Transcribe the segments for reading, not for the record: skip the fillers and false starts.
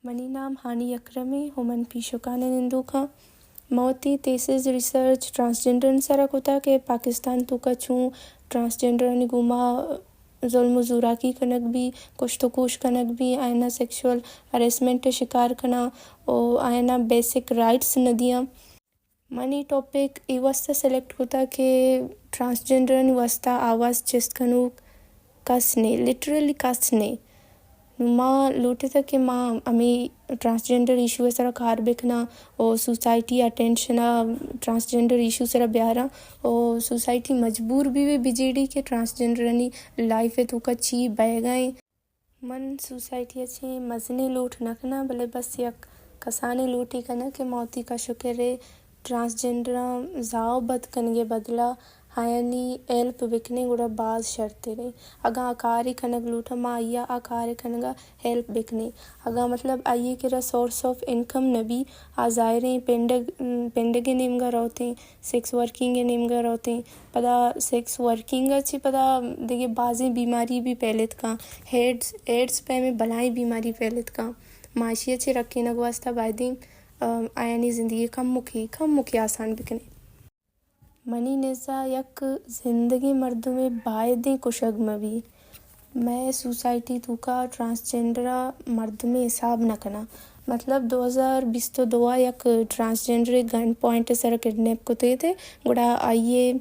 money नाम हानि अक्रमे human पीशुकाने निंदुका मौती तेसिस रिसर्च ट्रांसजेंडर सरक होता के पाकिस्तान तो कछु ट्रांसजेंडर नि गुमा जुल्म जुराकी कनक भी कुछ तो कुछ कनक भी आयना सेक्सुअल हरेसमेंट शिकार कना ओ आयना बेसिक राइट्स न दिया मनी टॉपिक ई वस्ता सेलेक्ट होता के ट्रांसजेंडर नि वस्ता आवाज चिस्तकनु कसने लिटरली कसने माँ लूटे तक के माँ अमी ट्रांसजेंडर इशू है सारा कार बेखना और सोसाइटी अटेंशन ट्रांसजेंडर इशू सारा ब्यारा और सोसाइटी मजबूर भी वे बीजेडी के ट्रांसजेंडर नि लाइफ है तो कच्ची बह गए मन सोसाइटी अच्छे मजने लूट नखना भले बस यक कसाने लूटी कना के मौती का शुक्र ट्रांसजेंडर जाओ बद कनगे बदला हायनी एल्प बिकने गुड़ा बाज शर्ते रहे अगा आकारी खनग लूटा मा आइया आकारी खनगा हेल्प बिकने अगा मतलब आइए के सोर्स ऑफ इनकम नबी आजायरे पेंडगे नेमगा रहते सेक्स वर्किंग नेमगा रहते पदा सेक्स वर्किंग अच्छी पदा देखिए बाजें बीमारी भी फैलित का एड्स पे में बलाई बीमारी फैलित का माशी अच्छे रखे नगवास्ता बायदी आयानी ज़िंदगी कम मुखी आसान बिकने मनी नेजा यक ज़िंदगी मर्दों में बायदे कुशग मवी मैं सोसाइटी तुका ट्रांसजेंडर मर्द में हिसाब न कना मतलब 2020 तो दोआ यक transgender gun point sir kidnap को थे गुड़ा आइए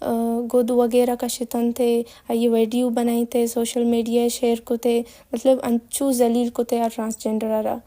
गोद वगैरह का शितन थे आइए वीडियो बनाई थे सोशल मीडिया शेयर को थे मतलब अंचू जलील को थे ट्रांसजेंडर